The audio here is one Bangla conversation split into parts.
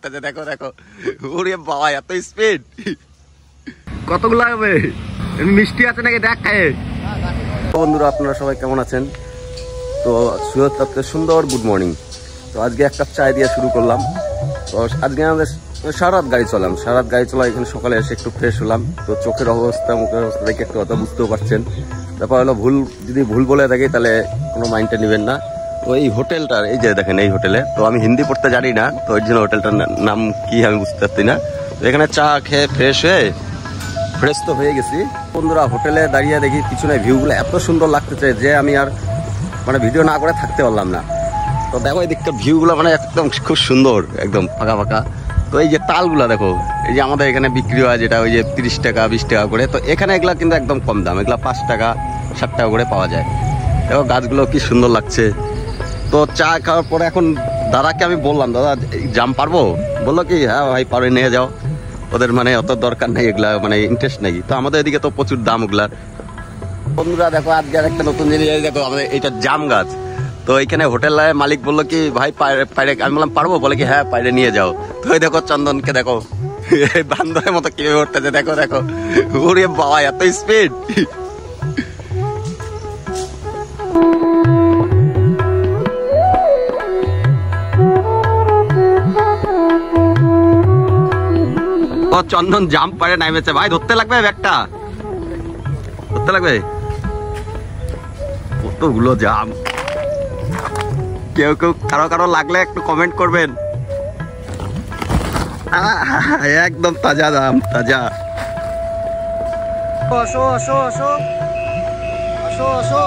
উঠতেছে, দেখো দেখো। ওরে বাবা, এত স্পিড! কতগুলো হবে? মিষ্টি আছে নাকি দেখ খায়। বন্ধুরা, আপনারা সবাই কেমন আছেন? তো সুন্দর গুড মর্নিং। তো আজকে এক কাপ চায় দিয়ে শুরু করলাম। তো আজকে আমাদের সারা রাত গাড়ি চলা। এখানে সকালে এসে একটু ফ্রেশ হলাম। তো চোখের অবস্থা, মুখের অবস্থা দেখে একটু কথা বুঝতেও পারছেন। ব্যাপার হলো, যদি ভুল বলে থাকি তাহলে কোনো মাইন্ডটা নেবেন না। তো এই হোটেলটার, এই যে দেখেন এই হোটেলে, তো আমি হিন্দি পড়তে জানি না, তো ওই জন্য হোটেলটার নাম কি আমি বুঝতে পারছি না। তো এখানে চা খেয়ে ফ্রেশ তো হয়ে গেছি। বন্ধুরা, হোটেলে দাঁড়িয়ে দেখি পিছনে ভিউগুলো এত সুন্দর লাগতেছে যে আমি আর মানে ভিডিও না করে থাকতে পারলাম না। তো দেখো এই দিকটা ভিউগুলো মানে একদম খুব সুন্দর, একদম ফাঁকা ফাঁকা। তো এই যে তালগুলা দেখো, এই যে আমাদের এখানে বিক্রি হয় যেটা ওই যে 30 টাকা 20 টাকা করে, তো এখানে এগুলা কিন্তু একদম কম দাম, এগুলা 5 টাকা 7 টাকা করে পাওয়া যায়। দেখো গাছগুলো কি সুন্দর লাগছে। তো চা খাওয়ার পরে এখন দাদাকে আমি বললাম, দাদা জাম পারবো? বললো কি হ্যাঁ ভাই পারে, নিয়ে যাও। ওদের মানে অত দরকার নেই এগুলা, মানে ইন্টারেস্ট নেই। তো আমাদের এদিকে তো প্রচুর দাম ওগুলার। বন্ধুরা দেখো, আজকে আর একটা নতুন জিনিস দেখো, আমাদের এইটা জাম গাছ। তো এইখানে হোটেলের মালিক বললো কি ভাই পাইরে, আমি বললাম পারবো? বলে কি হ্যাঁ পাইরে নিয়ে যাও। তো ওই দেখো চন্দনকে দেখো বান্দরের মতো কিভাবে উঠতেছে, দেখো দেখো। ওরে বাবা, এত স্পিড! ও চন্দন জাম্প পারে নামেছে। ভাই ধরতে লাগবে, ব্যাগটা ধরতে লাগবে। কতগুলো জাম! কেউ কারো লাগলে একটু কমেন্ট করবেন। একদম তাজা জাম, তাজা। আসো আসো আসো আসো আসো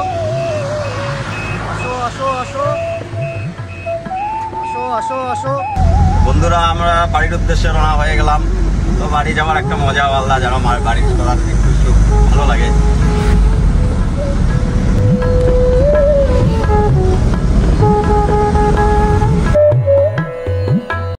আসো আসো আসো আসো আসো আসো। বন্ধুরা, আমরা বাড়ির উদ্দেশ্যে রওনা হয়ে গেলাম। তো বাড়ি যাওয়ার একটা মজা আলাদা, যেন আমার বাড়ির একটু ভালো লাগে।